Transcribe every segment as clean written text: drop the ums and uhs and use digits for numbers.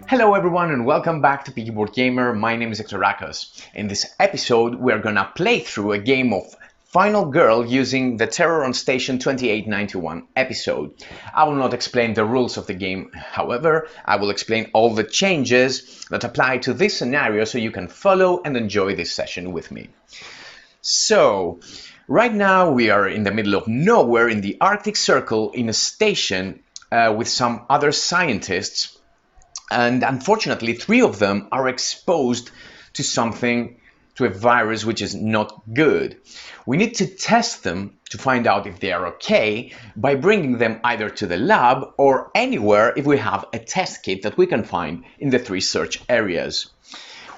Hello everyone and welcome back to Peaky Boardgamer. My name is Rakos. In this episode we're gonna play through a game of Final Girl using the Terror on Station 2891 episode. I will not explain the rules of the game, however, I will explain all the changes that apply to this scenario so you can follow and enjoy this session with me. So, right now we are in the middle of nowhere in the Arctic Circle in a station with some other scientists. And unfortunately, 3 of them are exposed to something, to a virus which is not good. We need to test them to find out if they are okay by bringing them either to the lab or anywhere if we have a test kit that we can find in the 3 search areas.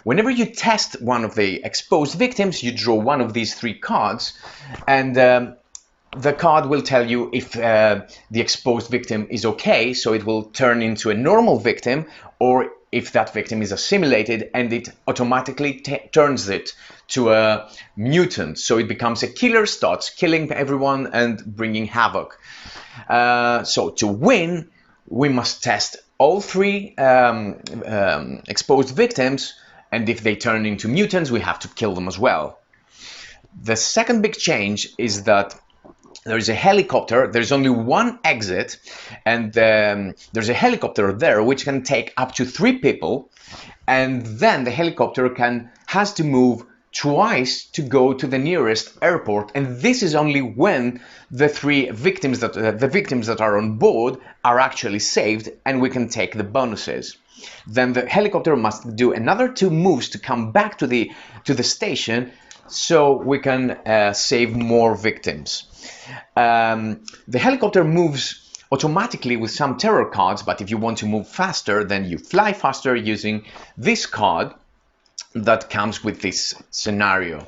Whenever you test one of the exposed victims, you draw one of these 3 cards, and the card will tell you if the exposed victim is okay, so it will turn into a normal victim, or if that victim is assimilated and it automatically turns it to a mutant, so it becomes a killer, starts killing everyone and bringing havoc. So to win, we must test all 3 exposed victims, and if they turn into mutants, we have to kill them as well. The second big change is that there's a helicopter, there's only one exit, and there's a helicopter there which can take up to 3 people, and then the helicopter has to move twice to go to the nearest airport, and this is only when the 3 victims that are on board are actually saved and we can take the bonuses. Then the helicopter must do another 2 moves to come back to the station so we can save more victims. The helicopter moves automatically with some terror cards, but if you want to move faster, then you fly faster using this card that comes with this scenario.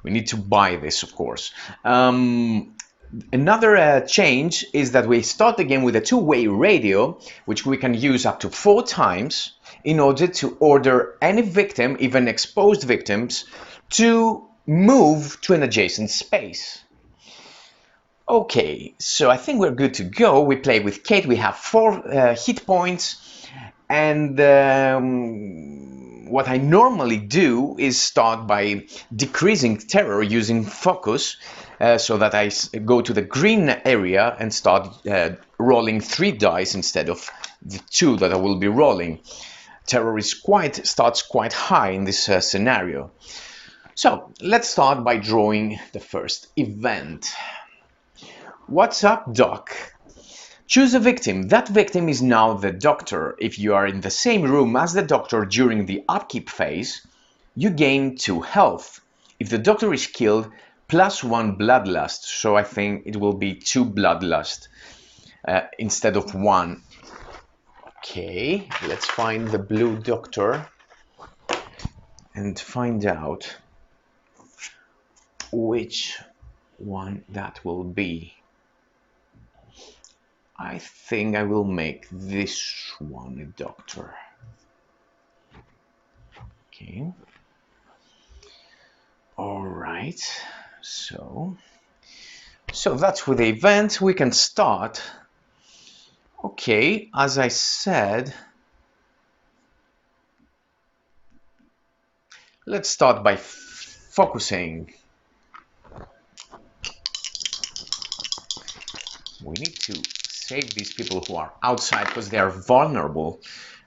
We need to buy this, of course. Another change is that we start the game with a 2-way radio, which we can use up to 4 times in order to order any victim, even exposed victims, to move to an adjacent space. Okay, so I think we're good to go. We play with Kate, we have 4 hit points, and what I normally do is start by decreasing terror using focus, so that I go to the green area and start rolling 3 dice instead of the 2 that I will be rolling. Terror starts quite high in this scenario. So let's start by drawing the first event. What's up, Doc? Choose a victim. That victim is now the doctor. If you are in the same room as the doctor during the upkeep phase, you gain 2 health. If the doctor is killed, +1 bloodlust. So I think it will be 2 bloodlust instead of 1. Okay, let's find the blue doctor and find out which one that will be. I think I will make this one a doctor. Okay. All right. So that's with the event. We can start. Okay, as I said, let's start by focusing. We need to save these people who are outside because they are vulnerable.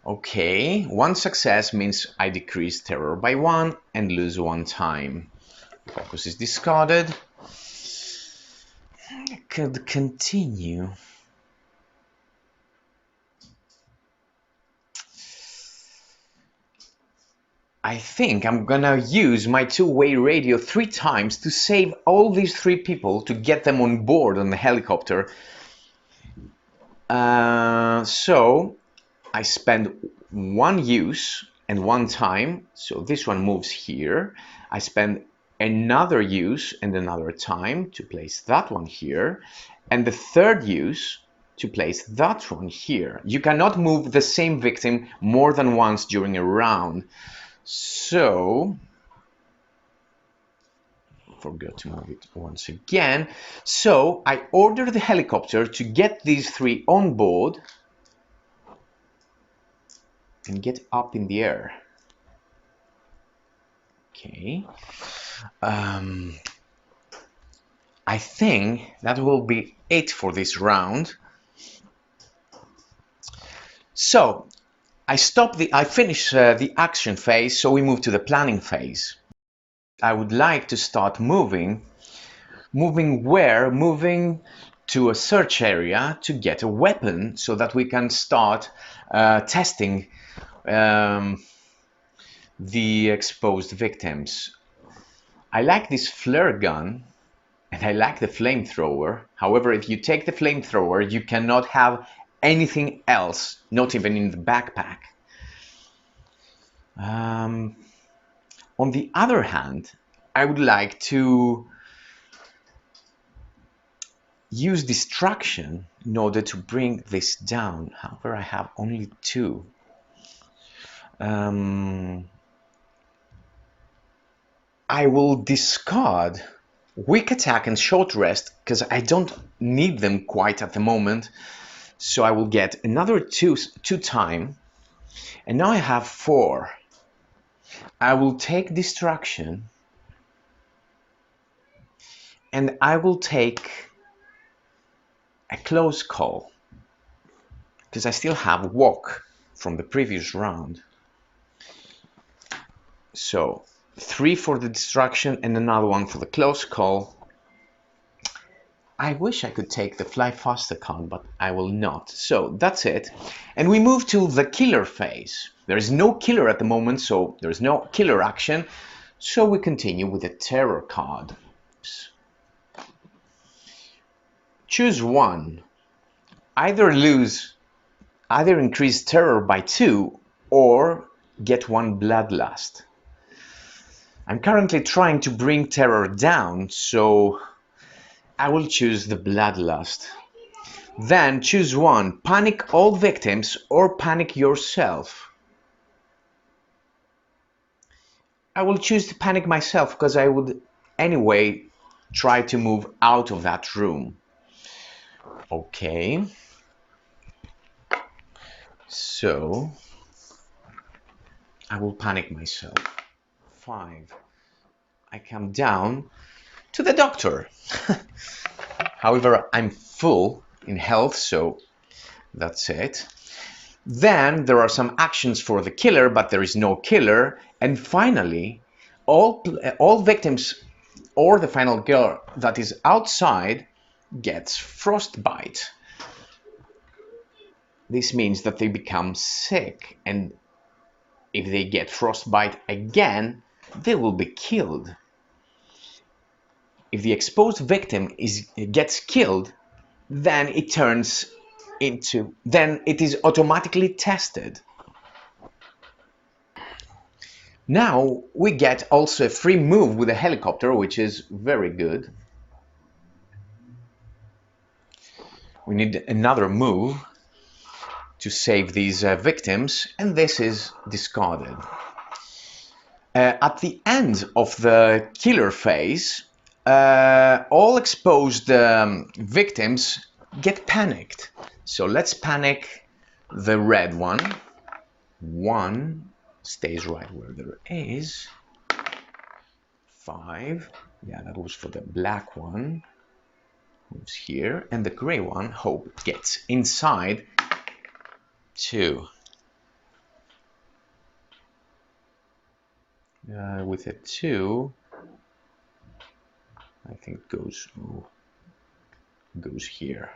Okay, 1 success means I decrease terror by 1 and lose 1 time. Focus is discarded. I could continue. I think I'm gonna use my 2-way radio 3 times to save all these 3 people to get them on board on the helicopter. So I spend 1 use and 1 time, so this one moves here. I spend another use and another time to place that one here, and the 3rd use to place that one here. You cannot move the same victim more than once during a round. So, forgot to move it once again. So I order the helicopter to get these 3 on board and get up in the air. Okay. I think that will be it for this round. So I finish the action phase, so we move to the planning phase. I would like to start moving where? Moving to a search area to get a weapon so that we can start testing the exposed victims. I like this flare gun and I like the flamethrower. However, if you take the flamethrower, you cannot have anything else, not even in the backpack. On the other hand, I would like to use distraction in order to bring this down. However, I have only 2. I will discard weak attack and short rest because I don't need them quite at the moment. So I will get another 2 time. And now I have 4. I will take distraction and I will take a close call because I still have walk from the previous round. So 3 for the distraction and another 1 for the close call. I wish I could take the fly faster card, but I will not. So that's it. And we move to the killer phase. There is no killer at the moment, so there is no killer action. So we continue with the terror card. Choose one. Either increase terror by 2 or get 1 bloodlust. I'm currently trying to bring terror down, so I will choose the bloodlust. Then choose one. Panic all victims or panic yourself. I will choose to panic myself because I would anyway try to move out of that room. Okay. So I will panic myself. 5. I come down to the doctor. However, I'm full in health, so that's it. Then there are some actions for the killer, but there is no killer. And finally, all victims or the final girl that is outside gets frostbite. This means that they become sick, and if they get frostbite again, they will be killed. If the exposed victim gets killed, then it is automatically tested. Now we get also a free move with a helicopter, which is very good. We need another move to save these victims, and this is discarded. At the end of the killer phase, all exposed victims get panicked. So let's panic the red one. 1 stays right where there is. 5, yeah, that was for the black one. Moves here, and the gray one, hope, gets inside. 2. With a 2, I think goes here.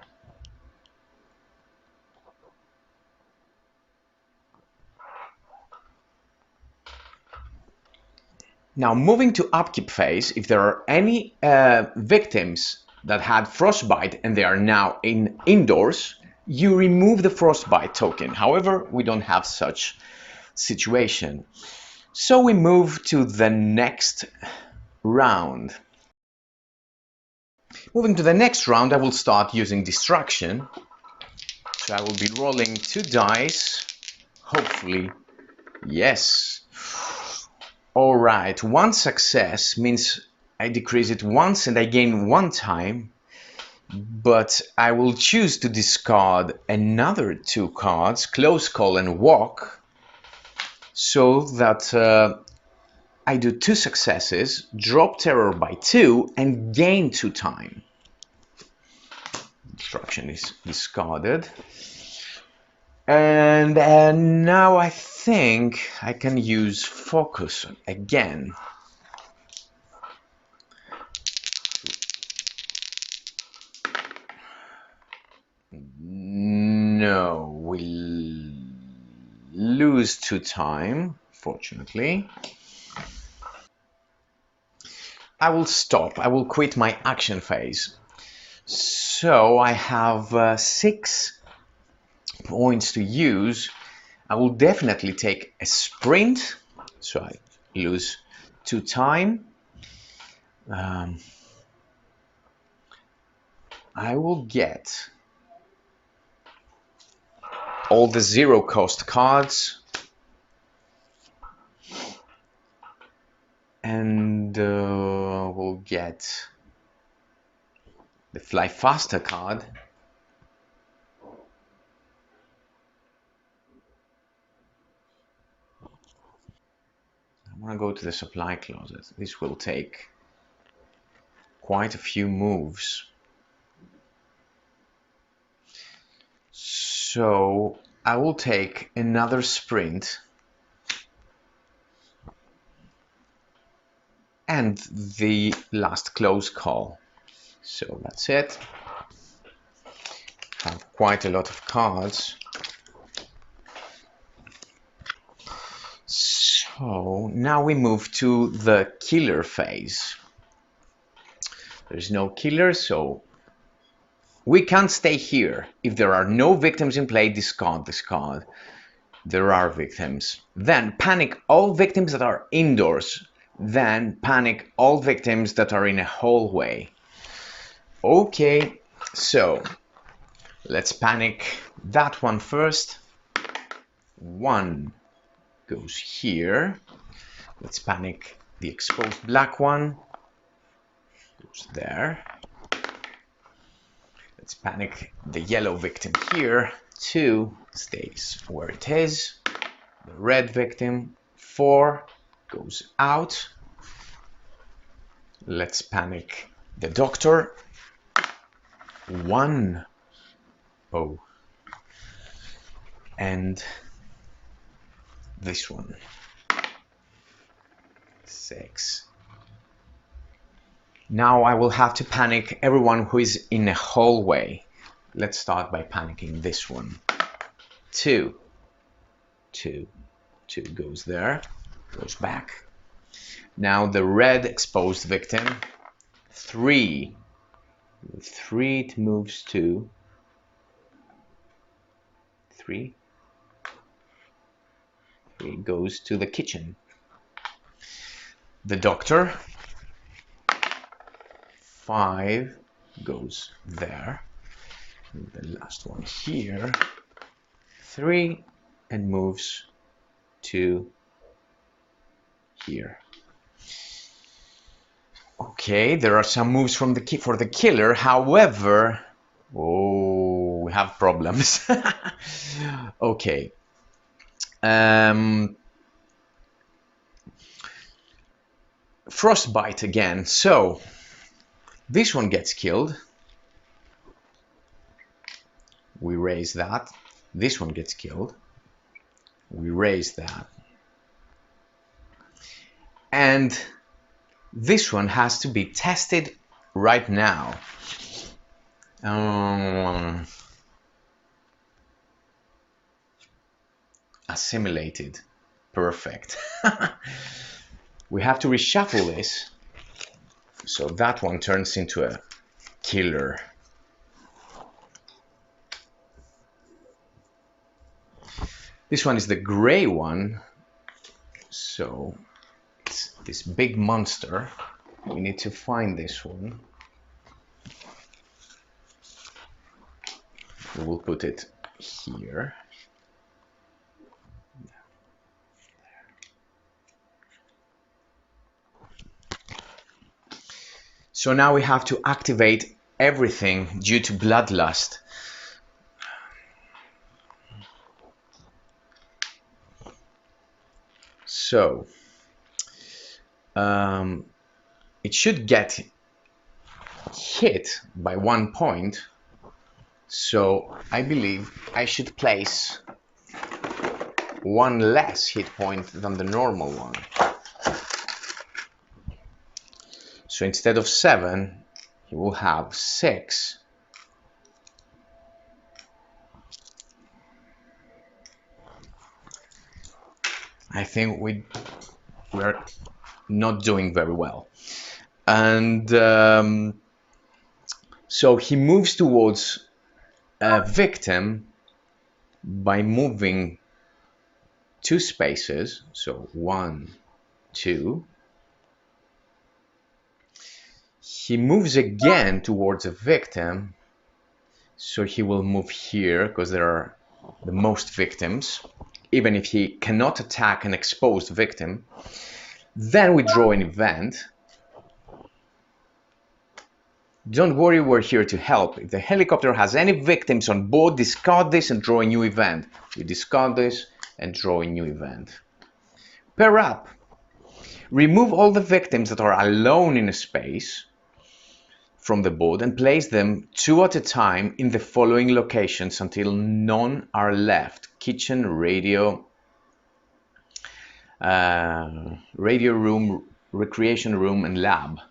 Now moving to upkeep phase, if there are any victims that had frostbite and they are now indoors, you remove the frostbite token. However, we don't have such situation. So we move to the next round. Moving to the next round, I will start using distraction. So I will be rolling 2 dice. Hopefully, yes. All right, 1 success means I decrease it once and I gain 1 time. But I will choose to discard another 2 cards, close call and walk. so that I do 2 successes, drop terror by 2, and gain 2 time. Destruction is discarded. And now I think I can use focus again. No, we'll lose 2 time, fortunately. I will stop. I will quit my action phase. So I have 6 points to use. I will definitely take a sprint. So I lose 2 time. I will get all the 0 cost cards. And we'll get the Fly Faster card. I want to go to the supply closet. This will take quite a few moves. So I will take another sprint and the last close call. So that's it. Have quite a lot of cards. So now we move to the killer phase. There's no killer, so we can't stay here. If there are no victims in play, discard this card. There are victims. Then panic all victims that are indoors. Then panic all victims that are in a hallway. Okay, so let's panic that one first. 1 goes here. Let's panic the exposed black one. Goes there. Let's panic the yellow victim here. 2 stays where it is. The red victim, 4, goes out. Let's panic the doctor. 1. Oh. And this one. 6. Now I will have to panic everyone who is in a hallway. Let's start by panicking this one. 2. 2 goes there, goes back. Now the red exposed victim. 3. 3 it moves to 3. 3 goes to the kitchen. The doctor. 5 goes there. And the last one here. 3 and moves to here. Okay, there are some moves from for the killer. However, oh, we have problems. Okay. Frostbite again. So this one gets killed. We raise that. This one gets killed. We raise that. And this one has to be tested right now. Assimilated. Perfect. We have to reshuffle this. So that one turns into a killer. This one is the gray one. So it's this big monster. We need to find this one. We will put it here. So now we have to activate everything due to bloodlust. So it should get hit by 1 point. So I believe I should place 1 less hit point than the normal one. So instead of 7, he will have 6. I think we're not doing very well. And so he moves towards a victim by moving 2 spaces. So 1, 2. He moves again towards a victim. So he will move here because there are the most victims, even if he cannot attack an exposed victim. Then we draw an event. Don't worry, we're here to help. If the helicopter has any victims on board, discard this and draw a new event. You discard this and draw a new event. Pair up. Remove all the victims that are alone in a space from the board and place them 2 at a time in the following locations until none are left. Kitchen, radio room, recreation room, and lab.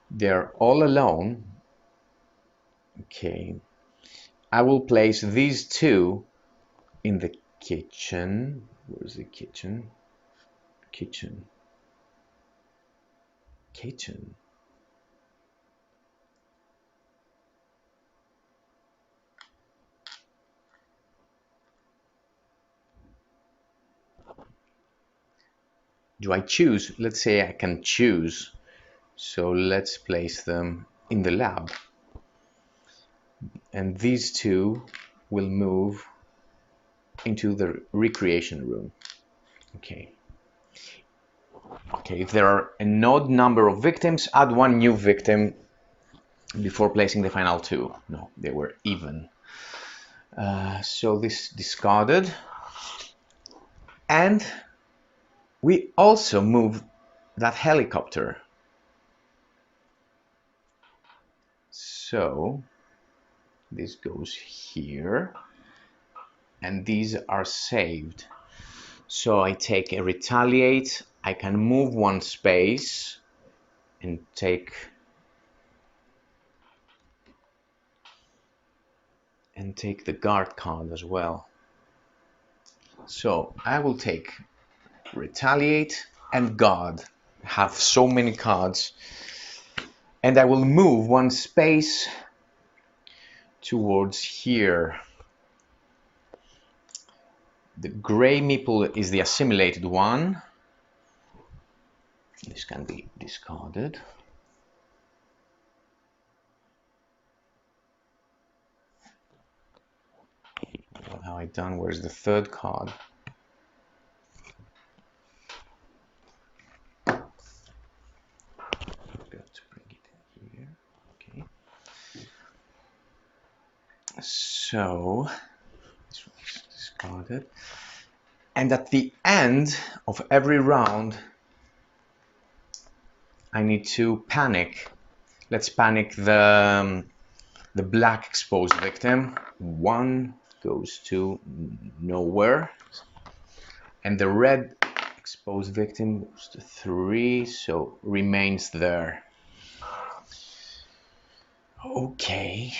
They're all alone. Okay. I will place these 2 in the kitchen. Where's the kitchen? Kitchen. Do I choose? Let's say I can choose. So let's place them in the lab. And these 2 will move into the recreation room. Okay. Okay, if there are an odd number of victims, add 1 new victim before placing the final 2. No, they were even. So this discarded. And we also move that helicopter. So this goes here. And these are saved. So I take a retaliate. I can move 1 space and take the guard card as well. So I will take retaliate and guard. I have so many cards. And I will move 1 space towards here. The gray meeple is the assimilated one. This can be discarded. What have I done? Where's the 3rd card? Got to bring it in here. Okay. So this one is discarded. And at the end of every round, I need to panic. Let's panic the black exposed victim. 1 goes to nowhere. And the red exposed victim goes to 3, so remains there. Okay.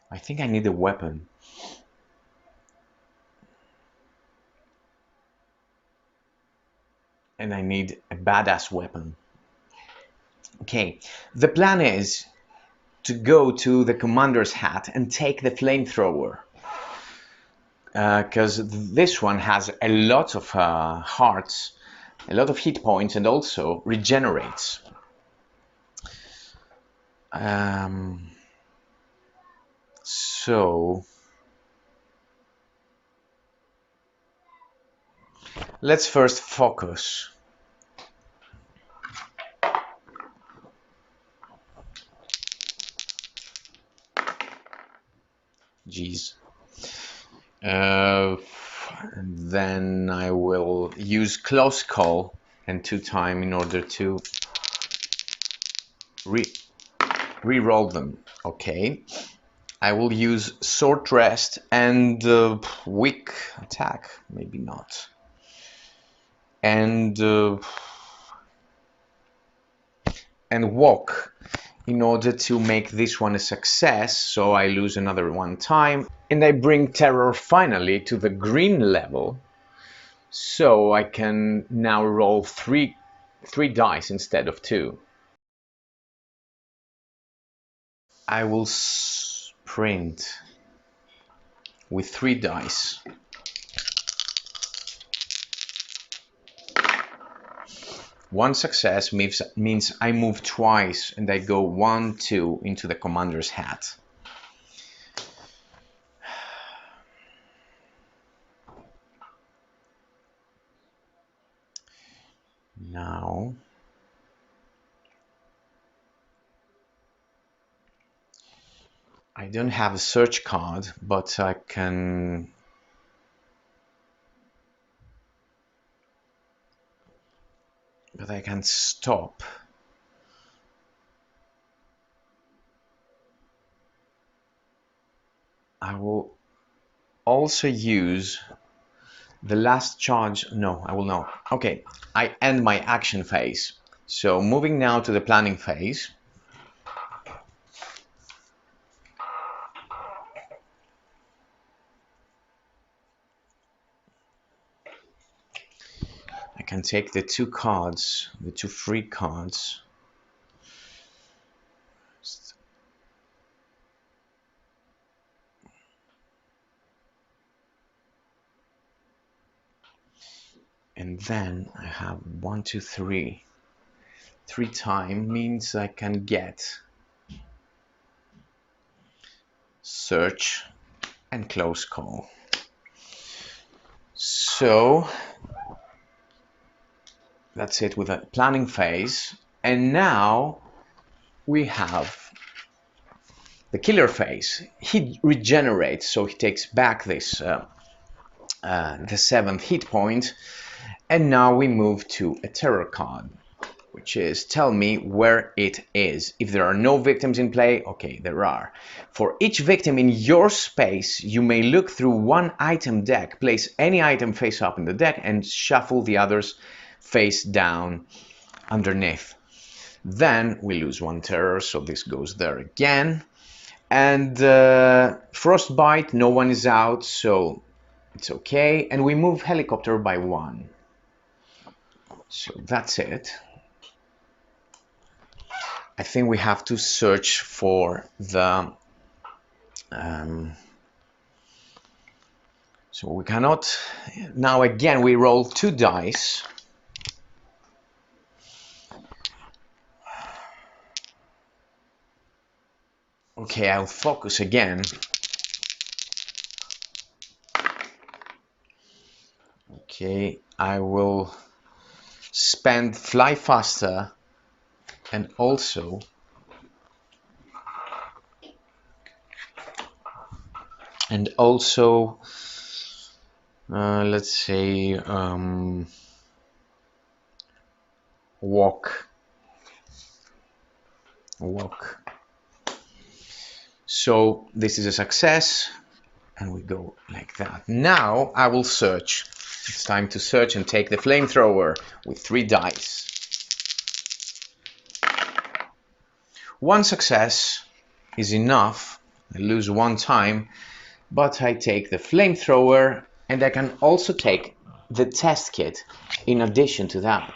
I think I need a weapon. And I need a badass weapon. Okay, the plan is to go to the commander's hat and take the flamethrower. Because this one has a lot of hearts, a lot of hit points, and also regenerates. So let's first focus. Jeez. And then I will use close call and 2-time in order to re-roll them. Okay. I will use short rest and weak attack, maybe not. And walk in order to make this one a success, so I lose another 1 time. And I bring terror finally to the green level, so I can now roll three dice instead of 2. I will sprint with 3 dice. One success means I move twice and I go 1, 2 into the commander's hat. Now I don't have a search card, but I can stop. I will also use the last charge. No, I will not. Okay, I end my action phase. So moving now to the planning phase. I can take the 2 cards, the 2 free cards. And then I have 1, 2, 3. 3 time means I can get search and close call. So that's it with the planning phase. And now we have the killer phase. He regenerates, so he takes back this the 7th hit point. And now we move to a terror card, which is tell me where it is. If there are no victims in play, okay, there are. For each victim in your space, you may look through one item deck, place any item face up in the deck, and shuffle the others face down underneath. Then we lose 1 terror, so this goes there again. And frostbite, no one is out, so it's okay. And we move helicopter by 1. So that's it. I think we have to search for the so we cannot now. Again, we roll 2 dice. Okay, I'll focus again. Okay, I will spend fly faster and also let's say walk. So this is a success, and we go like that. Now I will search. It's time to search and take the flamethrower with 3 dice. 1 success is enough. I lose 1 time, but I take the flamethrower, and I can also take the test kit in addition to that.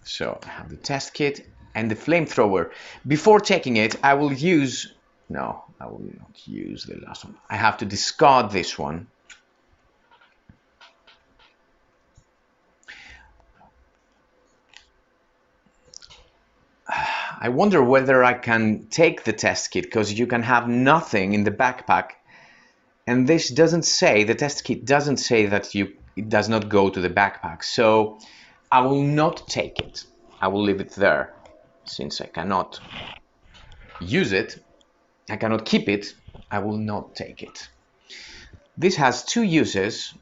So I have the test kit and the flamethrower. Before taking it, I will use... No, I will not use the last one. I have to discard this one. I wonder whether I can take the test kit, because you can have nothing in the backpack. And this doesn't say, the test kit doesn't say that it does not go to the backpack. So I will not take it. I will leave it there. Since I cannot use it, I cannot keep it, I will not take it. This has 2 uses.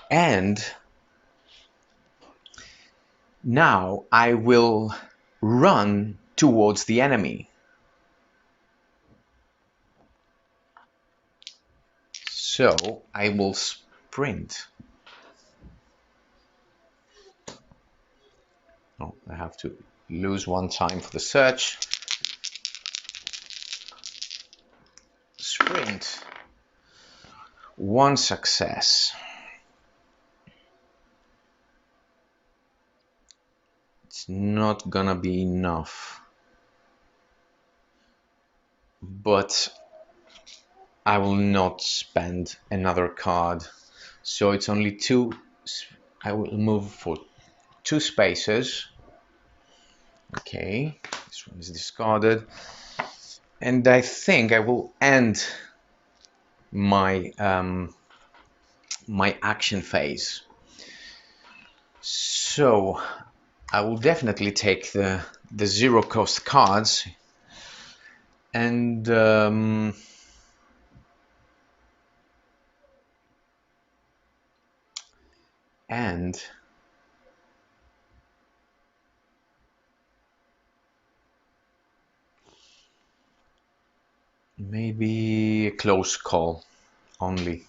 And now I will run towards the enemy. So I will sprint. Oh, I have to lose one time for the search. Sprint. One success. It's not gonna be enough. But I will not spend another card. So it's only two. I will move for 2 spaces. Okay, this one is discarded. And I think I will end my my action phase. So I will definitely take the 0 cost cards and maybe a close call only.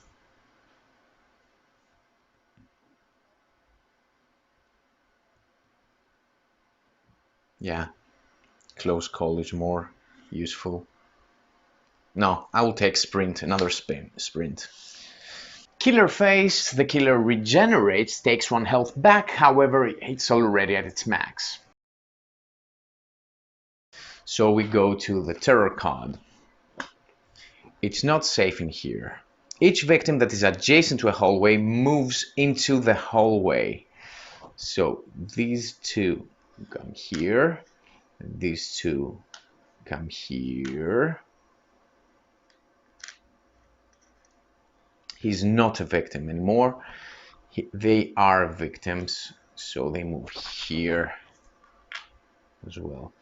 Yeah, close call is more useful. No, I will take sprint, another sprint. Killer phase, the killer regenerates, takes 1 health back, however it's already at its max. So we go to the terror card. It's not safe in here. Each victim that is adjacent to a hallway moves into the hallway. So these 2 come here, and these 2 come here. He's not a victim anymore. They are victims, so they move here as well.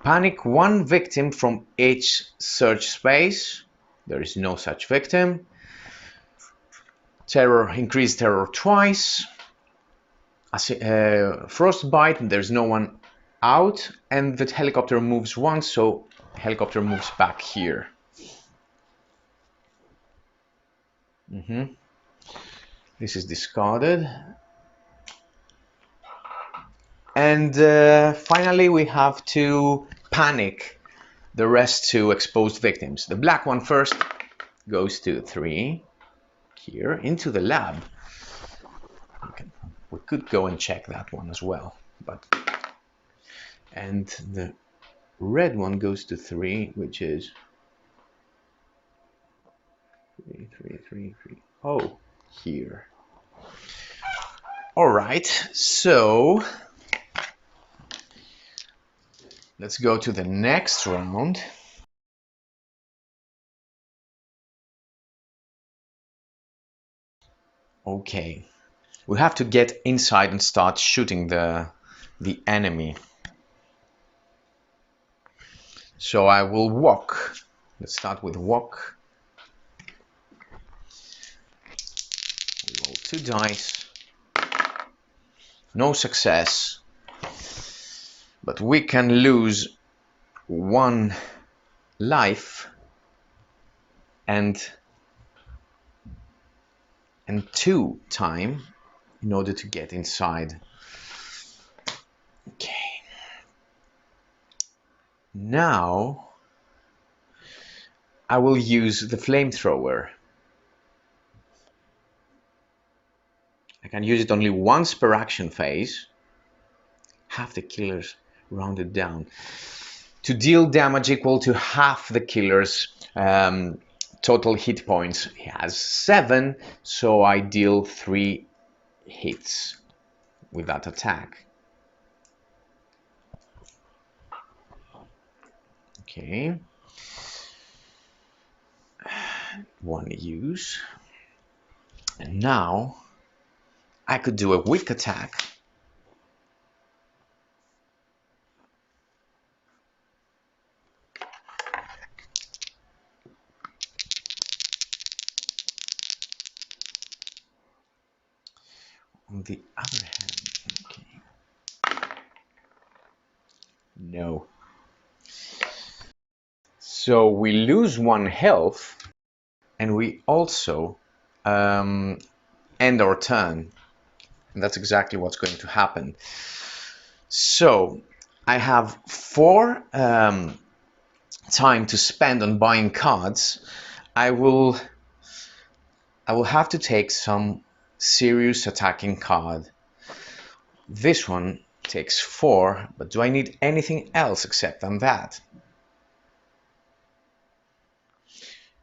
Panic 1 victim from each search space. There is no such victim. Terror, increase terror twice. Frostbite, there's no one out, and the helicopter moves once, so helicopter moves back here. This is discarded. And finally we have to panic the rest 2 exposed victims. The black one first goes to 3 here into the lab. We could go and check that one as well, but and the red one goes to 3, which is 3. Oh, here. All right, so let's go to the next round. Okay, we have to get inside and start shooting the enemy. So I will walk. Let's start with walk. We roll 2 dice. No success. But we can lose 1 life and 2 time in order to get inside. Okay. Now I will use the flamethrower. I can use it only once per action phase. Half the killers rounded down. To deal damage equal to half the killer's total hit points. He has 7, so I deal 3 hits with that attack. Okay. 1 use. And now I could do a weak attack. the other hand, okay. No. So we lose 1 health, and we also end our turn. And that's exactly what's going to happen. So I have 4 time to spend on buying cards. I will have to take some serious attacking card. This one takes 4, but do I need anything else except than that?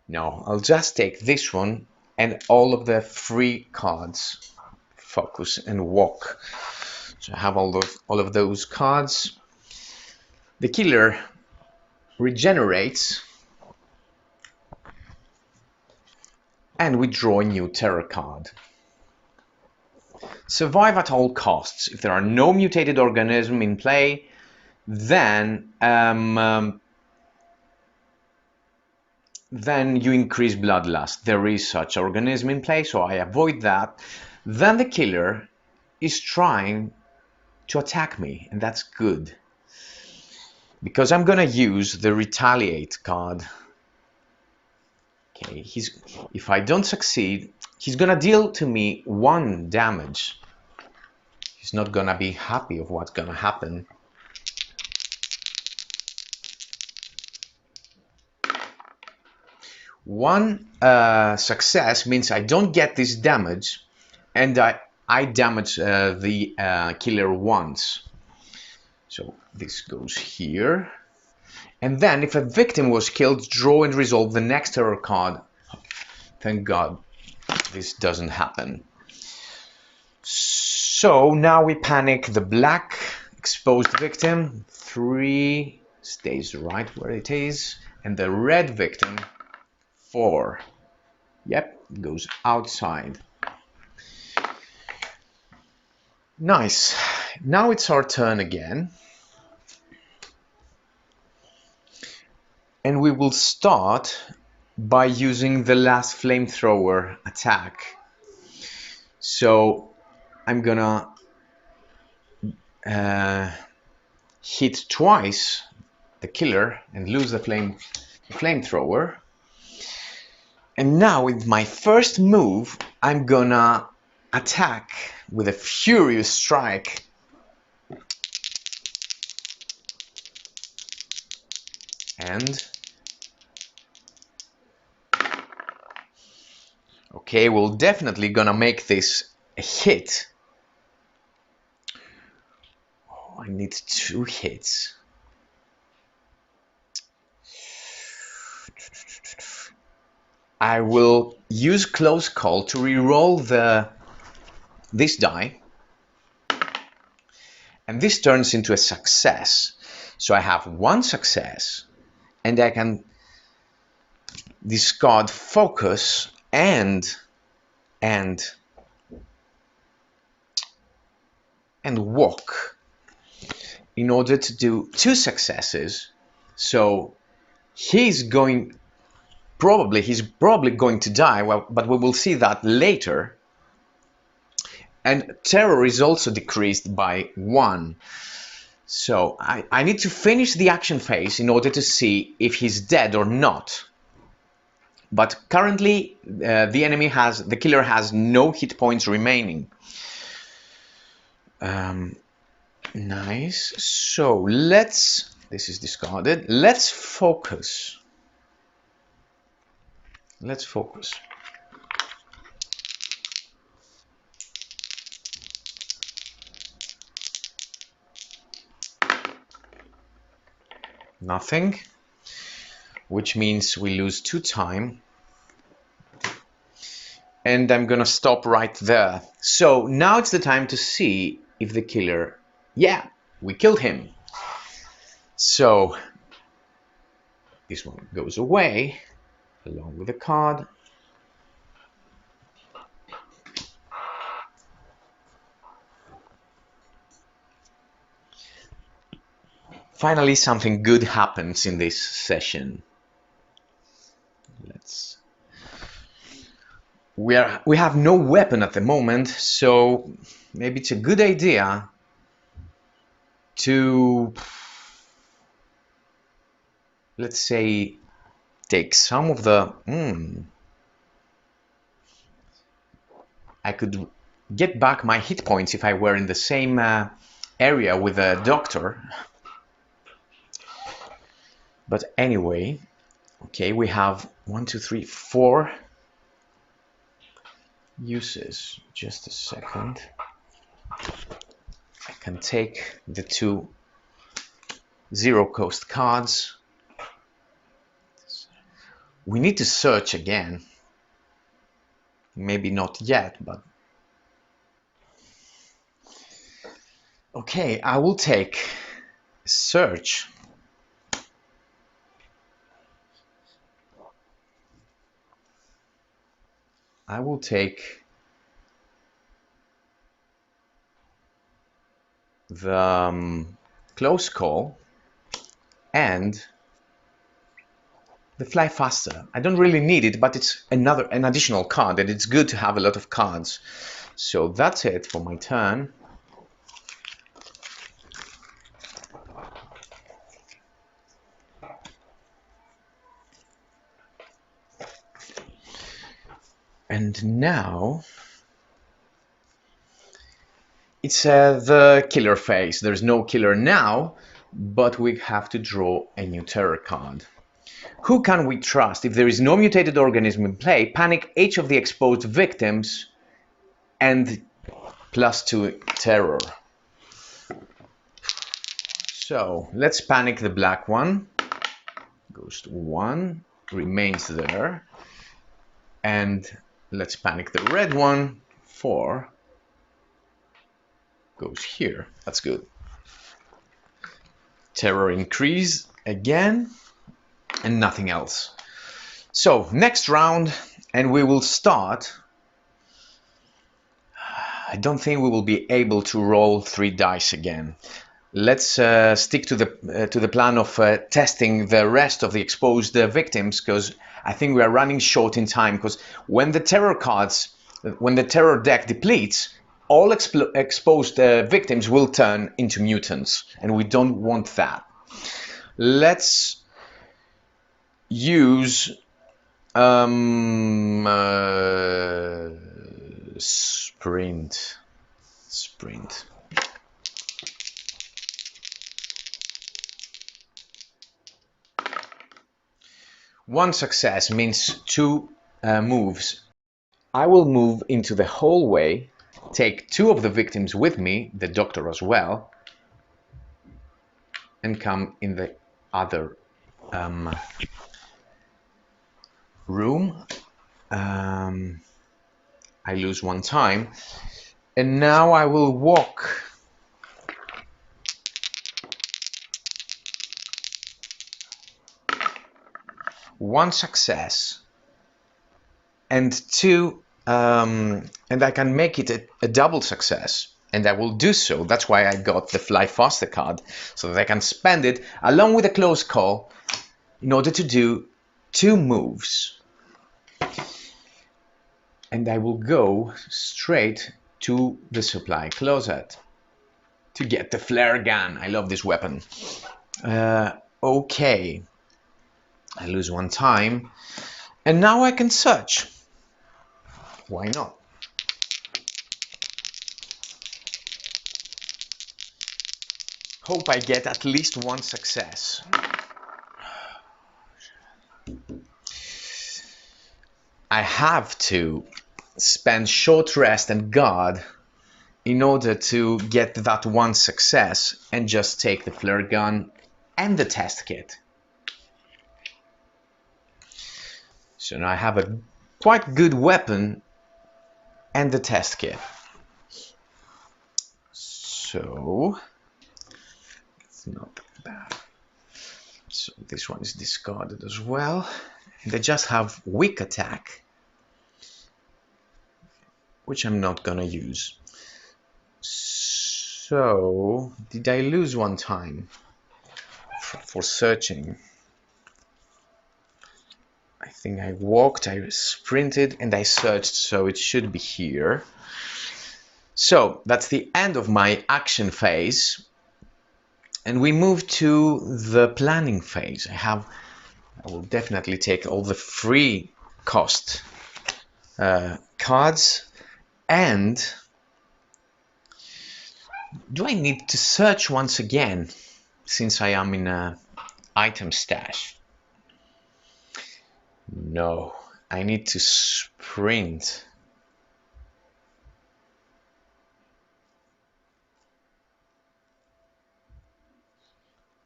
No, I'll just take this one and all of the free cards. Focus and walk. So I have all of those cards. The killer regenerates, and we draw a new terror card. Survive at all costs. If there are no mutated organisms in play, then you increase bloodlust. There is such organism in play, so I avoid that. Then the killer is trying to attack me, and that's good, because I'm gonna use the retaliate card. Okay, if I don't succeed, he's gonna deal to me 1 damage. He's not gonna be happy of what's gonna happen. One success means I don't get this damage, and I damage the killer once. So this goes here. And then if a victim was killed, draw and resolve the next terror card. Thank God this doesn't happen. So now we panic the black exposed victim. 3 stays right where it is. And the red victim, 4. Yep, goes outside. Nice. Now it's our turn again. And we will start by using the last flamethrower attack. So I'm gonna hit twice the killer and lose the flamethrower. And now with my first move, I'm gonna attack with a furious strike. And okay, we're definitely gonna make this a hit. Oh, I need 2 hits. I will use close call to re-roll this die, and this turns into a success. So I have 1 success, and I can discard focus and walk in order to do 2 successes. So he's probably going to die, well, but we will see that later. And terror is also decreased by 1. So I need to finish the action phase in order to see if he's dead or not. But currently the killer has no hit points remaining. Nice. So this is discarded. Let's focus. Nothing, which means we lose 2 time. And I'm gonna stop right there. So now it's the time to see if the killer, yeah, we killed him. So this one goes away along with the card. Finally, something good happens in this session. we have no weapon at the moment, so maybe it's a good idea to, let's say, take some of the I could get back my hit points if I were in the same area with a doctor. But anyway, okay, we have 1, 2, 3, 4 uses. Just a second. I can take the 2 zero cost cards. We need to search again. Maybe not yet, but okay, I will take search. I will take the close call and the fly faster. I don't really need it, but it's an additional card, and it's good to have a lot of cards. So that's it for my turn. And now it's the killer phase. There's no killer now, but we have to draw a new terror card. Who can we trust? If there is no mutated organism in play, panic each of the exposed victims and +2 terror. So let's panic the black one. Goes to 1, remains there. And let's panic the red one. 4 goes here. That's good. Terror increase again, and nothing else. So next round, and we will start. I don't think we will be able to roll 3 dice again. Let's stick to the plan of testing the rest of the exposed victims, because I think we are running short in time. Because when the terror deck depletes, all exposed victims will turn into mutants, and we don't want that. Let's use sprint. One success means 2 moves. I will move into the hallway, take 2 of the victims with me, the doctor as well, and come in the other room. I lose 1 time, and now I will walk one success and 2 and I can make it a double success, and I will do so. That's why I got the fly faster card, so that I can spend it along with a close call in order to do 2 moves. And I will go straight to the supply closet to get the flare gun. I love this weapon. Okay, I lose 1 time, and now I can search. Why not? Hope I get at least 1 success. I have to spend short rest and guard in order to get that 1 success and just take the flare gun and the test kit. So now I have a quite good weapon and the test kit. So it's not bad. So this one is discarded as well. And I just have weak attack, which I'm not gonna use. So did I lose 1 time for searching? I think I walked, I sprinted, and I searched, so it should be here. So that's the end of my action phase. And we move to the planning phase. I will definitely take all the free cost cards. And do I need to search once again since I am in a item stash? No, I need to sprint.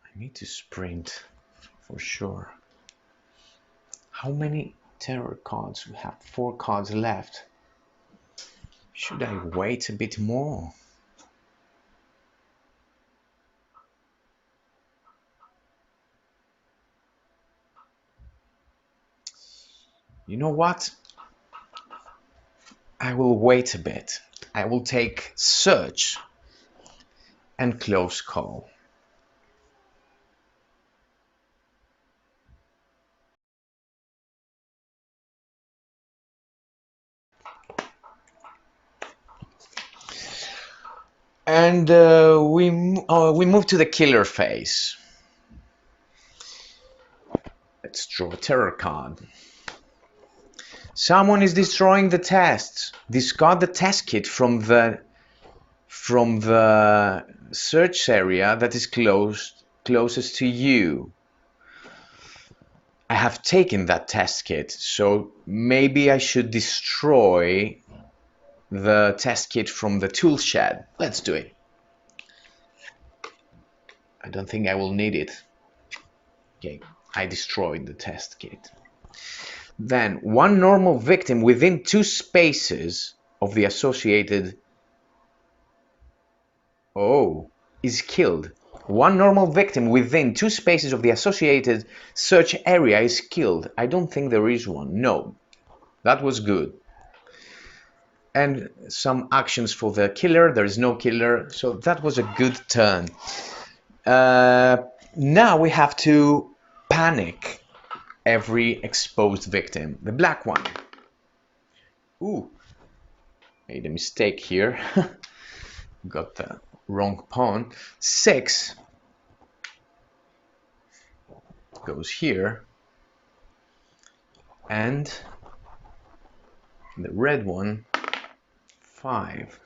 I need to sprint for sure. How many terror cards? We have 4 cards left. Should I wait a bit more? You know what? I will wait a bit. I will take search and close call. And we move to the killer phase. Let's draw a terror card. Someone is destroying the tests. Discard the test kit from the search area that is closest to you. I have taken that test kit, so maybe I should destroy the test kit from the tool shed. Let's do it. I don't think I will need it. Okay, I destroyed the test kit. Then one normal victim within 2 spaces of the associated is killed. One normal victim within 2 spaces of the associated search area is killed. I don't think there is one. No, that was good. And some actions for the killer. There is no killer, so that was a good turn. Now we have to panic every exposed victim. The black one. Ooh, made a mistake here. Got the wrong pawn. 6 goes here, and the red one 5,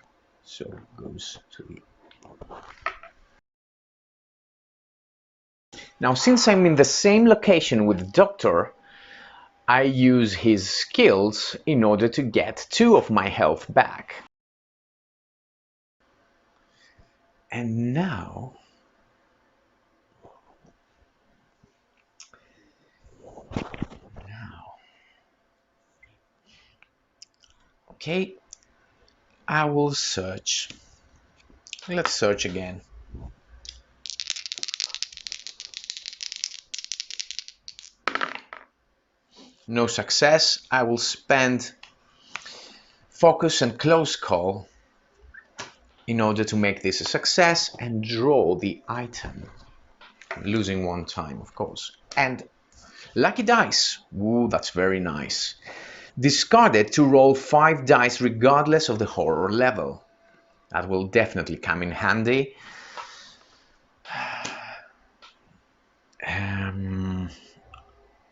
so goes to the. Now, since I'm in the same location with Doctor, I use his skills in order to get 2 of my health back. And now okay, I will search. Let's search again. No success. I will spend focus and close call in order to make this a success and draw the item. Losing 1 time, of course. And lucky dice. Ooh, that's very nice. Discard it to roll 5 dice regardless of the horror level. That will definitely come in handy.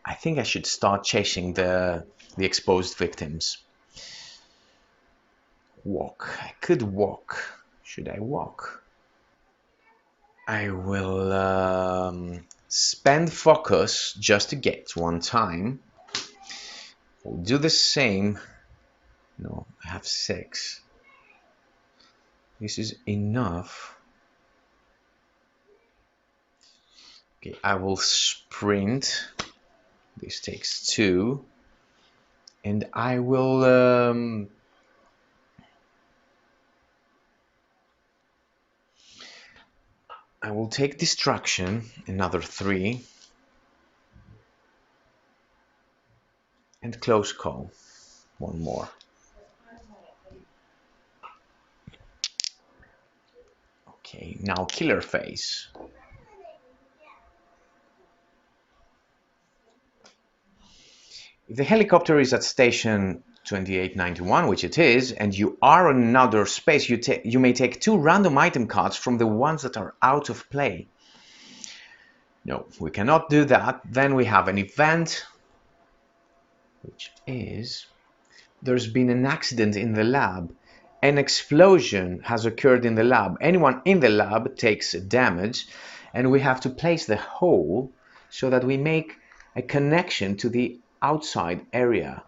I think I should start chasing the exposed victims. Walk. I could walk. Should I walk? I will spend focus just to get 1 time. I'll do the same. No, I have 6. This is enough. Okay, I will sprint. This takes 2. And I will take distraction, another 3, and close call, 1 more. Okay, now killer phase. If the helicopter is at station 2891, which it is, and you are in another space, you may take 2 random item cards from the ones that are out of play. No, we cannot do that. Then we have an event, which is, there's been an accident in the lab. An explosion has occurred in the lab. Anyone in the lab takes damage, and we have to place the hole so that we make a connection to the outside area.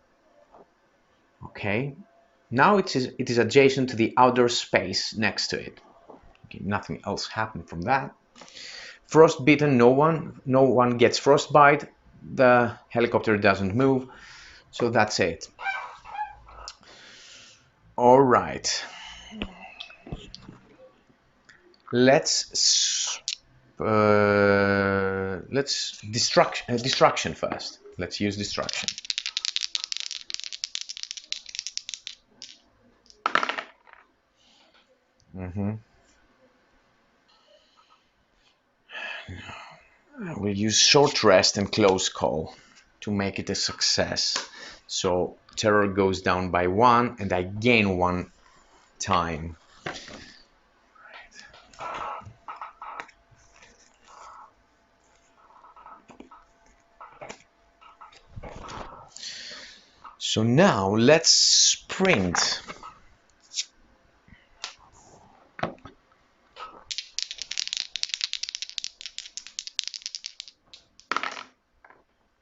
Okay, now it is adjacent to the outer space next to it. Okay, nothing else happened from that. Frostbitten, no one gets frostbite. The helicopter doesn't move, so that's it. All right, let's destruction first. Let's use destruction. We'll use short rest and close call to make it a success. So terror goes down by 1 and I gain 1 time. So now let's sprint.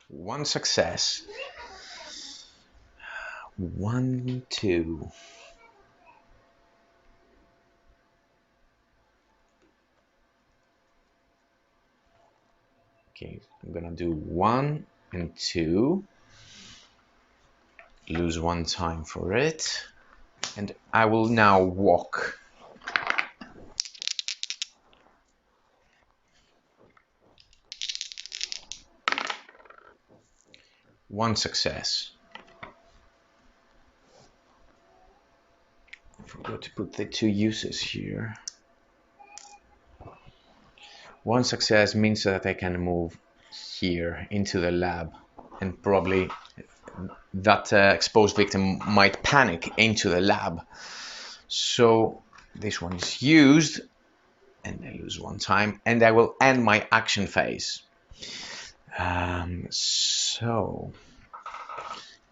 One success. 1, 2. Okay, I'm gonna do 1 and 2. Lose 1 time for it. And I will now walk. One success. I forgot to put the 2 uses here. 1 success means that I can move here into the lab, and probably that exposed victim might panic into the lab. So this one is used, and I lose 1 time, and I will end my action phase. So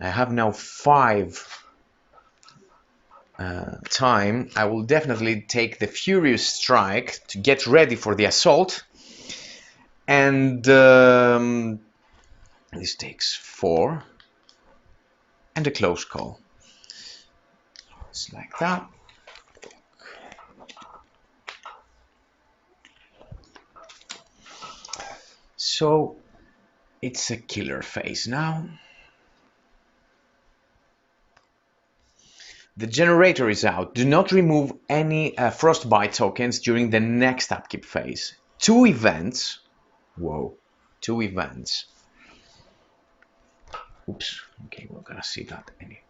I have now 5 time. I will definitely take the Furious Strike to get ready for the assault, and this takes 4 and a close call. It's like that. So it's a killer phase now. The generator is out. Do not remove any frostbite tokens during the next upkeep phase. 2 events. Whoa, 2 events. Oops, okay, we're gonna see that anyway.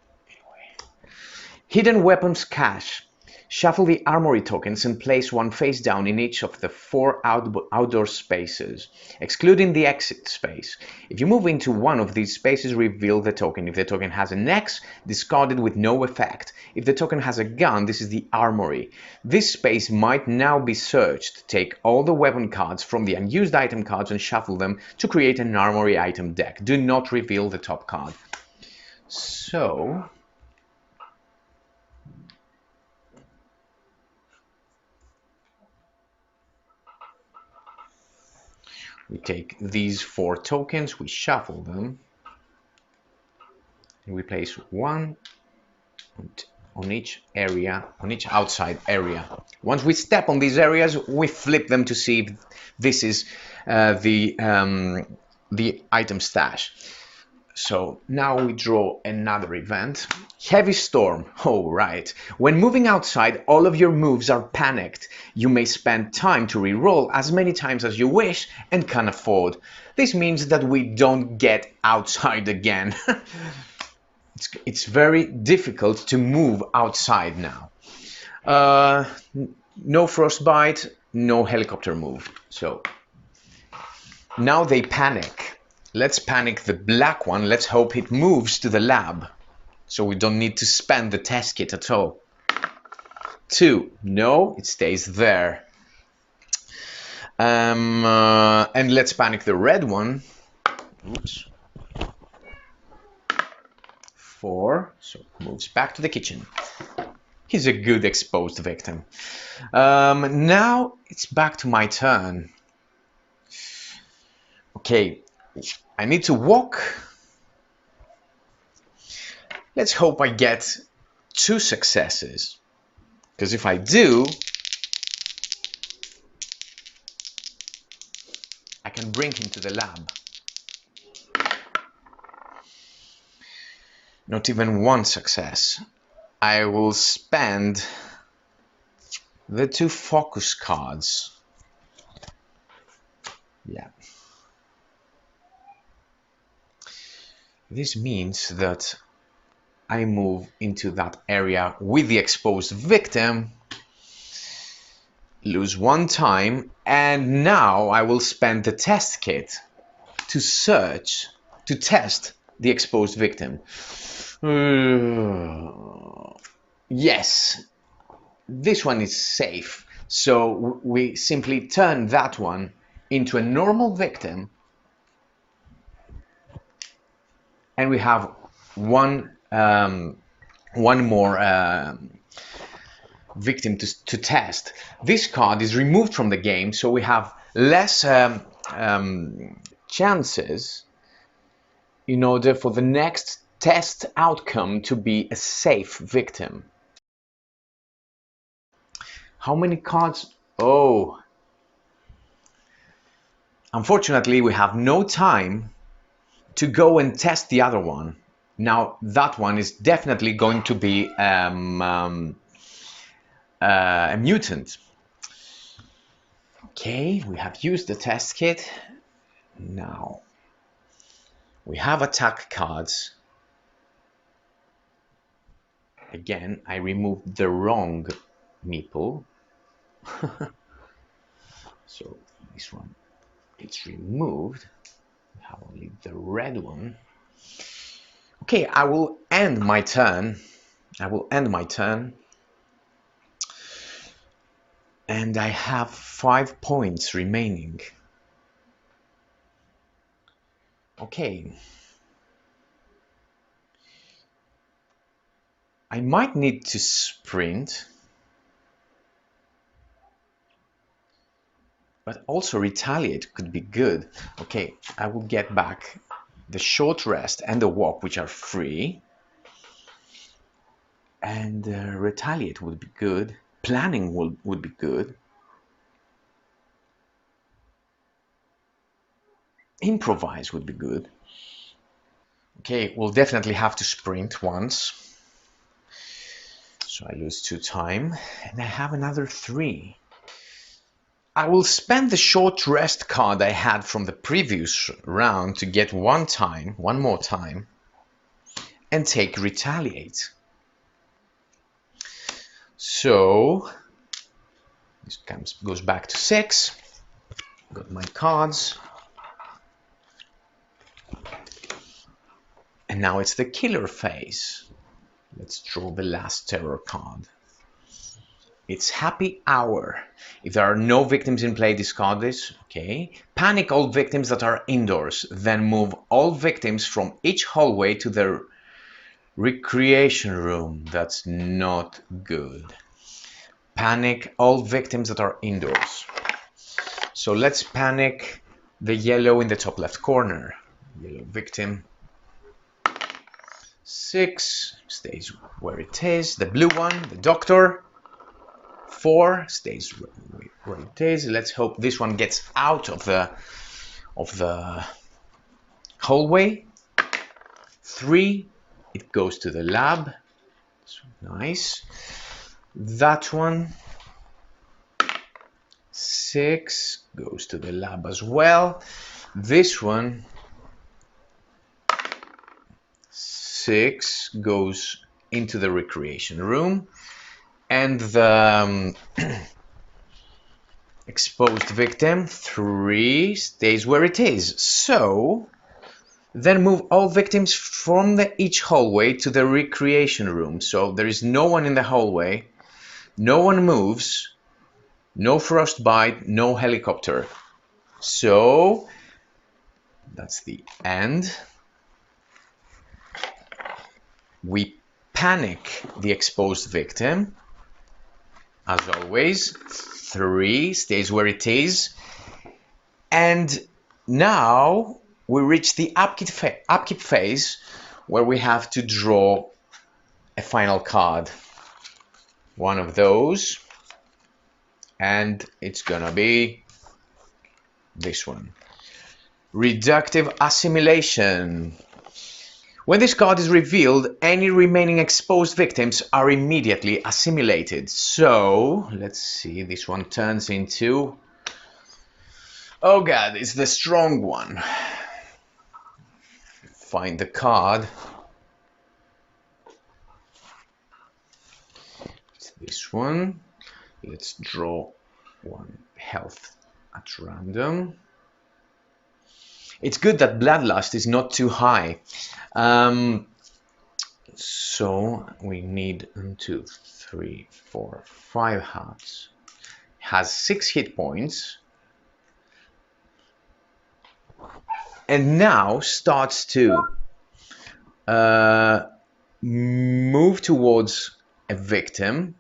Hidden weapons cache. Shuffle the armory tokens and place 1 face down in each of the 4 outdoor spaces, excluding the exit space. If you move into one of these spaces, reveal the token. If the token has an X, discard it with no effect. If the token has a gun, this is the armory. This space might now be searched. Take all the weapon cards from the unused item cards and shuffle them to create an armory item deck. Do not reveal the top card. So we take these 4 tokens, we shuffle them, and we place 1 on each area, on each outside area. Once we step on these areas, we flip them to see if this is the item stash. So now we draw another event. Heavy Storm. Oh, right. When moving outside, all of your moves are panicked. You may spend time to re-roll as many times as you wish and can afford. This means that we don't get outside again. It's very difficult to move outside now. No frostbite, no helicopter move. So now they panic. Let's panic the black one. Let's hope it moves to the lab, so we don't need to spend the test kit at all. 2. No, it stays there. And let's panic the red one. Oops. 4. So it moves back to the kitchen. He's a good exposed victim. Now it's back to my turn. Okay, I need to walk. Let's hope I get 2 successes. Because if I do, I can bring him to the lab. Not even 1 success. I will spend the 2 focus cards. Yeah. This means that I move into that area with the exposed victim, lose 1 time, and now I will spend the test kit to test the exposed victim. Yes, this one is safe. So we simply turn that one into a normal victim, and we have one more victim to test. This card is removed from the game, so we have less chances in order for the next test outcome to be a safe victim. How many cards? Oh, unfortunately we have no time to go and test the other one. Now that one is definitely going to be a mutant. Okay, we have used the test kit. Now we have attack cards. Again, I removed the wrong meeple. So this one, it's removed. We have only the red one. Okay, I will end my turn. And I have 5 points remaining. Okay. I might need to sprint, but also retaliate could be good. Okay, I will get back the short rest and the walk, which are free. And retaliate would be good. Planning would be good. Improvise would be good. Okay, we'll definitely have to sprint once. So I lose 2 time, and I have another 3. I will spend the short rest card I had from the previous round to get 1 more time, and take retaliate. So this goes back to 6. Got my cards. And now it's the killer phase. Let's draw the last terror card. It's Happy Hour. If there are no victims in play, discard this. Okay. Panic all victims that are indoors. Then move all victims from each hallway to the recreation room. That's not good. Panic all victims that are indoors. So let's panic the yellow in the top left corner. Yellow victim. 6 stays where it is. The blue one, the doctor. 4 stays where it is. Let's hope this one gets out of the hallway. 3, it goes to the lab. So nice. That one. 6 goes to the lab as well. This one. 6 goes into the recreation room, and the exposed victim 3 stays where it is. So Then move all victims from each hallway to the recreation room. So there is no one in the hallway, no one moves, no frostbite, no helicopter. So that's the end. We panic the exposed victim. As always, 3 stays where it is. And now we reach the upkeep phase where we have to draw a final card. One of those. And it's gonna be this one. Reductive assimilation. When this card is revealed, any remaining exposed victims are immediately assimilated. So, let's see, this one turns into... Oh god, it's the strong one. Find the card. It's this one. Let's draw one health at random. It's good that bloodlust is not too high. So we need 1, 2, 3, 4, 5 hearts. Has 6 hit points. And now starts to move towards a victim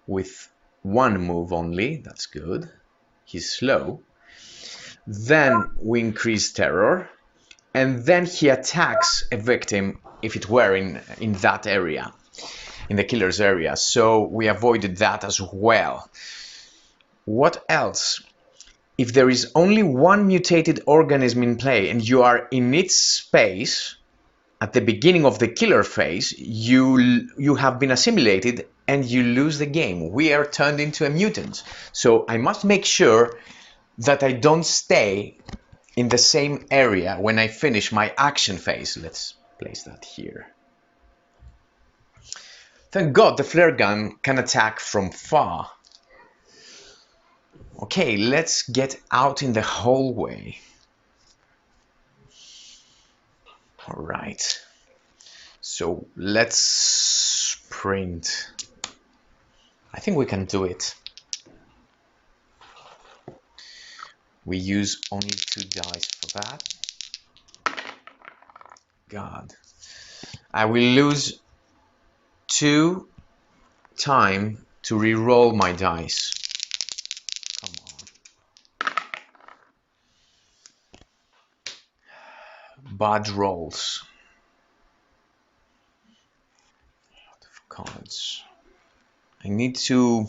with 1 move only. That's good. He's slow. Then we increase terror, and then he attacks a victim if it were in that area, in the killer's area. So we avoided that as well. What else? If there is only 1 mutated organism in play and you are in its space at the beginning of the killer phase, you have been assimilated and you lose the game. We are turned into a mutant. So I must make sure that I don't stay in the same area when I finish my action phase. Let's place that here. Thank God the flare gun can attack from far. Okay, let's get out in the hallway. All right. So let's sprint. I think we can do it. We use only 2 dice for that. God. I will lose 2 time to re-roll my dice. Come on. Bad rolls. A lot of cards. I need to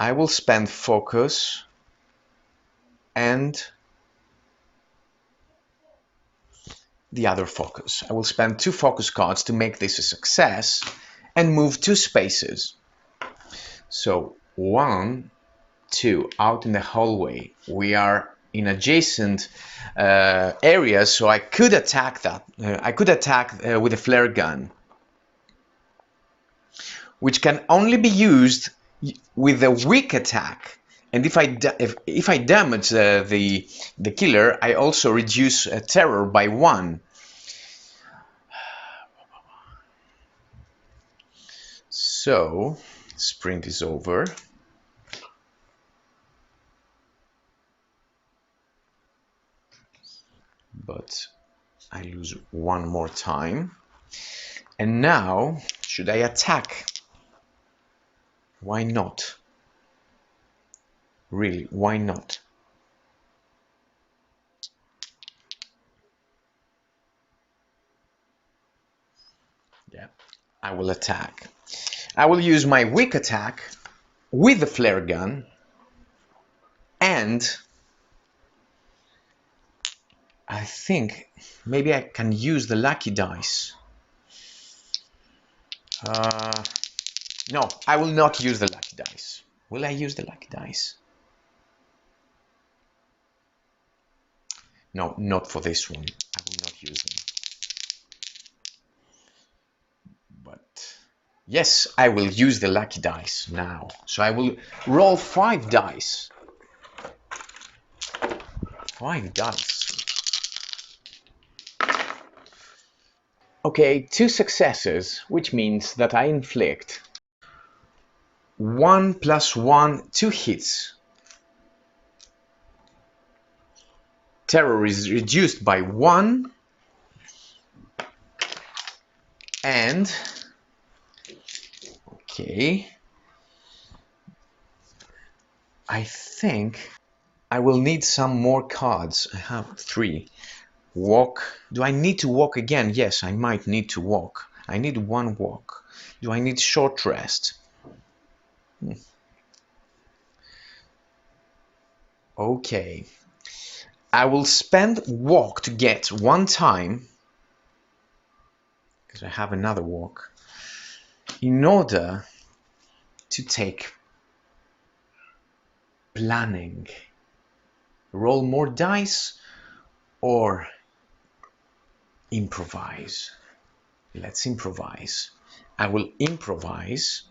I will spend focus and the other focus. I will spend 2 focus cards to make this a success and move 2 spaces. So 1, 2 out in the hallway. We are in adjacent areas, so I could attack that. I could attack with a flare gun, which can only be used with a weak attack. And if I damage the killer, I also reduce terror by 1. So sprint is over. But I lose 1 more time. And now, should I attack? Why not? Really, why not? Yeah, I will attack. I will use my weak attack with the flare gun, and I think maybe I can use the lucky dice. No, I will not use the lucky dice. Will I use the lucky dice? No, not for this one. I will not use them. But yes, I will use the lucky dice now. So I will roll 5 dice. 5 guns. Okay, 2 successes, which means that I inflict 1 + 1, 2 hits. Terror is reduced by 1, and okay, I think I will need some more cards. I have 3. Walk. Do I need to walk again? Yes, I might need to walk. I need 1 walk. Do I need short rest? Okay. I will spend walk to get 1 time, because I have another walk, in order to take planning. Roll more dice or improvise. Let's improvise. I will improvise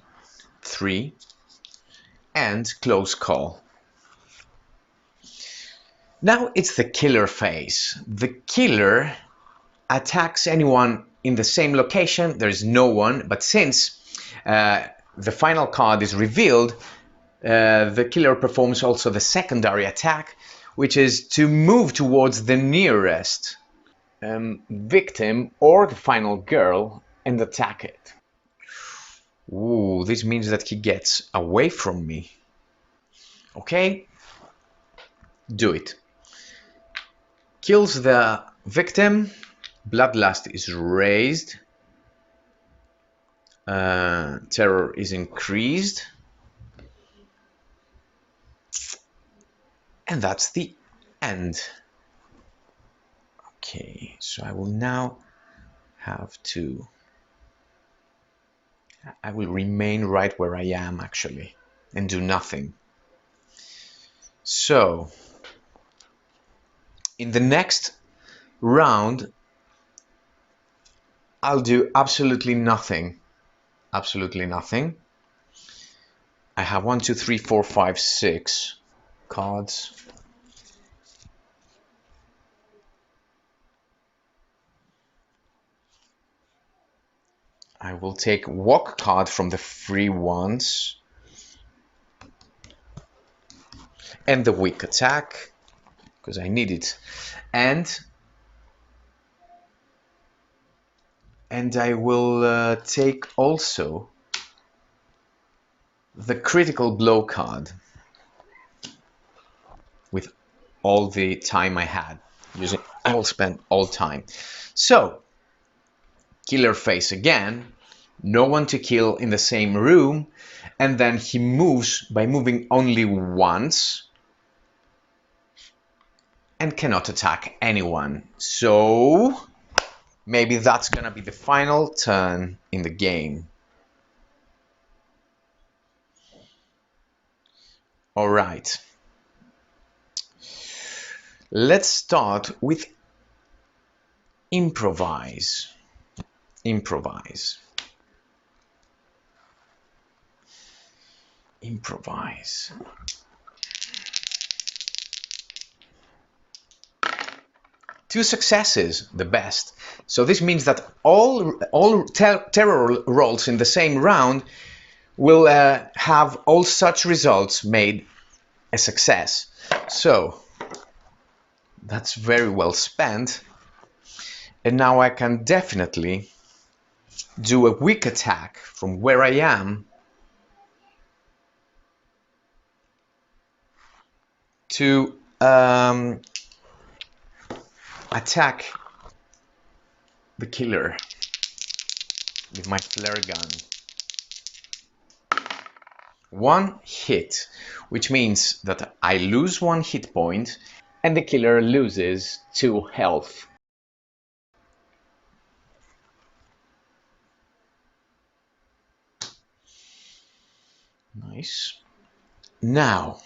3 and close call. Now it's the killer phase. The killer attacks anyone in the same location. There is no one, but since the final card is revealed, the killer performs also the secondary attack, which is to move towards the nearest victim or the final girl and attack it. Ooh, this means that he gets away from me. Okay, do it. Kills the victim. Bloodlust is raised. Terror is increased. And that's the end. Okay, so I will now have to... I will remain right where I am, actually, and do nothing. So, in the next round, I'll do absolutely nothing. Absolutely nothing. I have 1, 2, 3, 4, 5, 6 cards. I will take walk card from the free ones and the weak attack because I need it, and I will take also the critical blow card with all the time I had. I will spend all time. So, killer face again, no one to kill in the same room, and then he moves by moving only once and cannot attack anyone. So, maybe that's gonna be the final turn in the game. All right. Let's start with improvise. Improvise. Improvise. Two successes, the best. So this means that all terror rolls in the same round will have all such results made a success. So that's very well spent. And now I can definitely do a weak attack from where I am to attack the killer with my flare gun. 1 hit, which means that I lose 1 hit point and the killer loses 2 health. Nice. Now,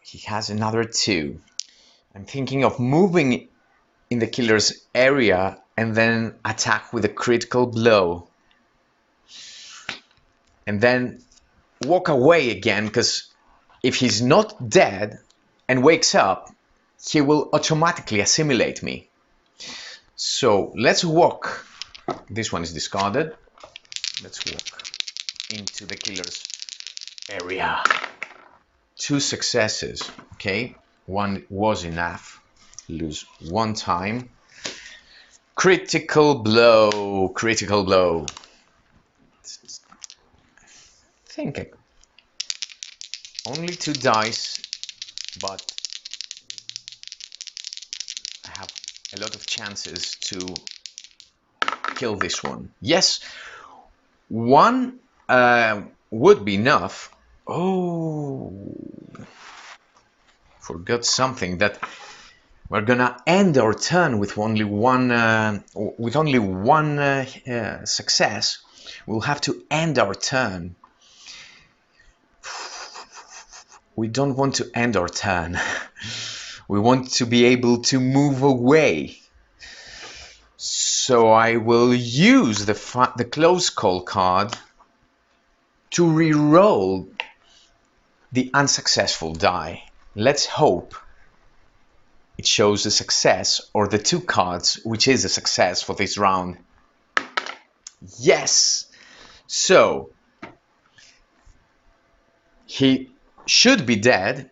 he has another 2. I'm thinking of moving in the killer's area and then attack with a critical blow. And then walk away again, because if he's not dead and wakes up, he will automatically assimilate me. So let's walk. This one is discarded. Let's walk into the killer's area. 2 successes. Okay, 1 was enough. Lose 1 time. Critical blow. Critical blow. I think only 2 dice, but I have a lot of chances to kill this one. Yes, 1 would be enough. Oh, forgot something, that we're gonna end our turn with only one success. We'll have to end our turn. We don't want to end our turn. We want to be able to move away. So I will use the close call card to re-roll the unsuccessful die. Let's hope it shows a success, or the 2 cards, which is a success for this round. Yes! So he should be dead.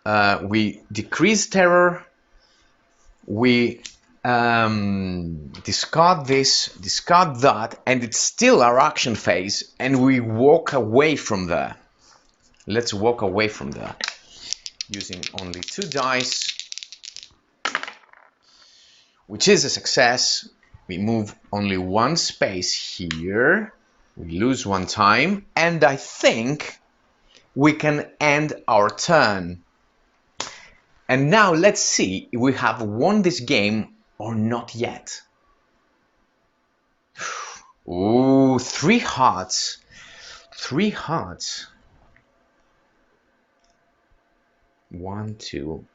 We decrease terror. We discard this, discard that, and it's still our action phase, and we walk away from there. Let's walk away from there using only 2 dice, which is a success. We move only 1 space here. We lose 1 time, and I think we can end our turn. And now let's see if we have won this game or not yet. Ooh, 3 hearts. 3 hearts. 1, 2.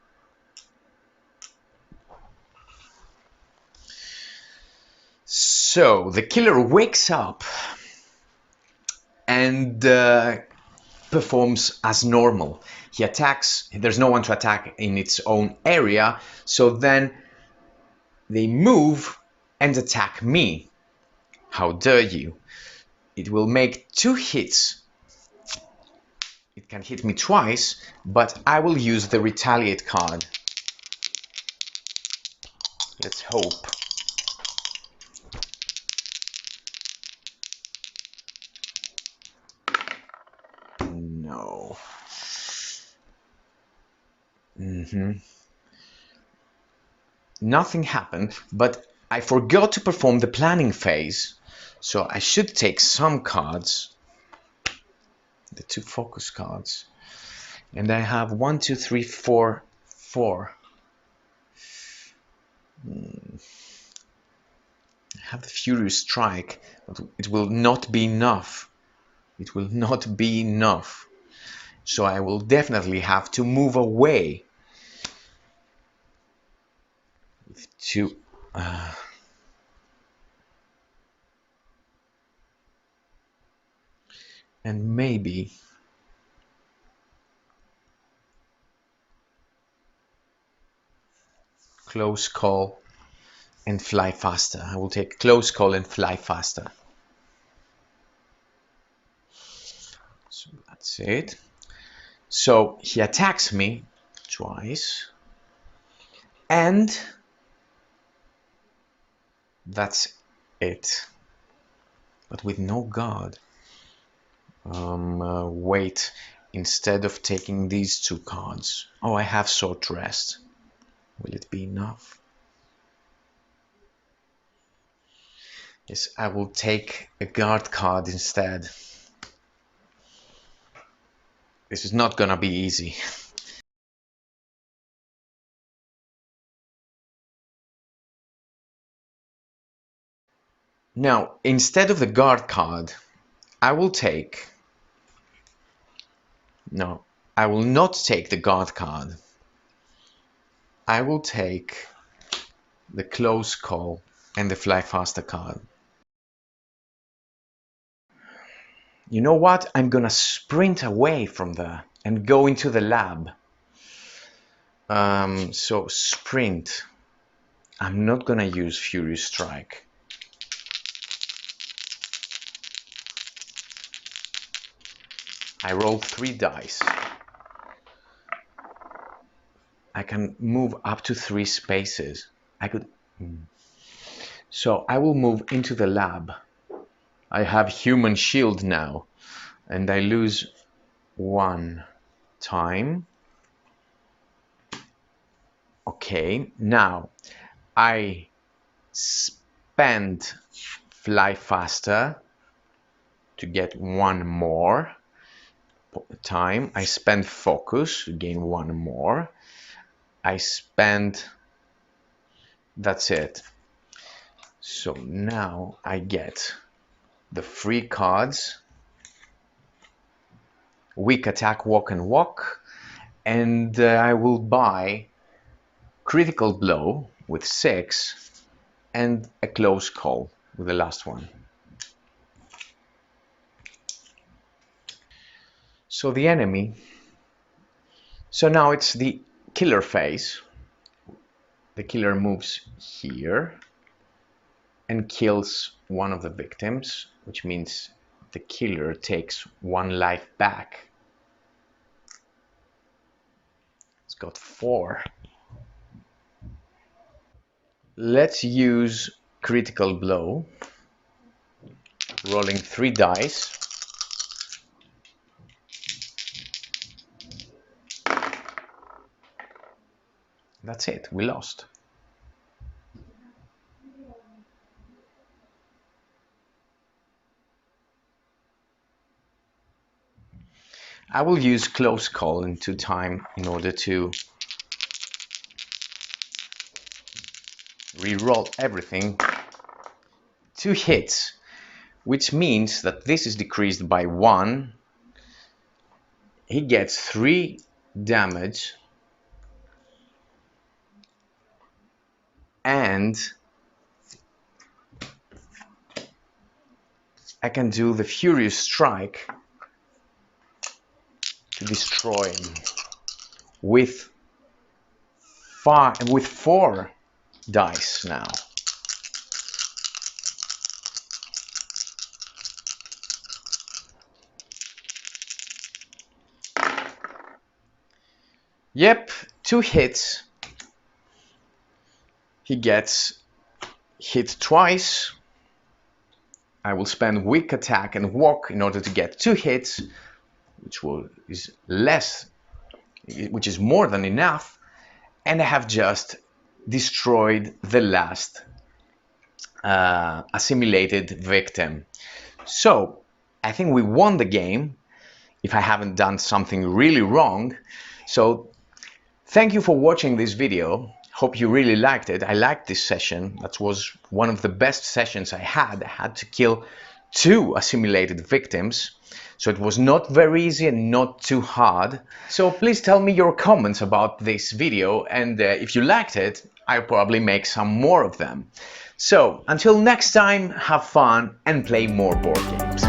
So the killer wakes up and performs as normal. He attacks. There's no one to attack in its own area, so then they move and attack me. How dare you? It will make 2 hits. It can hit me twice, but I will use the retaliate card. Let's hope. No. Nothing happened, but I forgot to perform the planning phase, so I should take some cards, the 2 focus cards, and I have 1, 2, 3, 4, 4. I have the Furious Strike, but it will not be enough. It will not be enough. So I will definitely have to move away. To and maybe close call and fly faster. I will take close call and fly faster. So that's it. So he attacks me twice, and that's it. But with no guard. Wait, instead of taking these 2 cards. Oh, I have short rest. Will it be enough? Yes, I will take a guard card instead. This is not gonna be easy. Now, instead of the guard card, I will take... No, I will not take the guard card. I will take the close call and the fly faster card. You know what? I'm gonna sprint away from there and go into the lab. So sprint. I'm not gonna use Furious Strike. I rolled 3 dice. I can move up to 3 spaces. I could. So I will move into the lab. I have human shield now, and I lose 1 time. Okay, now I spend fly faster to get 1 more time. I spend focus to gain 1 more. I spend, that's it. So now I get the free cards, weak attack, walk and walk, and I will buy critical blow with 6 and a close call with the last one. So the enemy, so now it's the killer phase. The killer moves here and kills one of the victims, which means the killer takes 1 life back. It's got 4. Let's use critical blow, rolling 3 dice. That's it, we lost. I will use close call into time in order to re-roll everything. 2 hits, which means that this is decreased by 1. He gets 3 damage and I can do the Furious Strike to destroy him with 4 dice now. Yep, 2 hits. He gets hit twice. I will spend weak attack and walk in order to get 2 hits, which is more than enough, and I have just destroyed the last assimilated victim. So I think we won the game if I haven't done something really wrong. So thank you for watching this video. Hope you really liked it. I liked this session. That was one of the best sessions I had. I had to kill 2 assimilated victims. So it was not very easy and not too hard. So please tell me your comments about this video, and if you liked it, I'll probably make some more of them. So until next time, have fun and play more board games.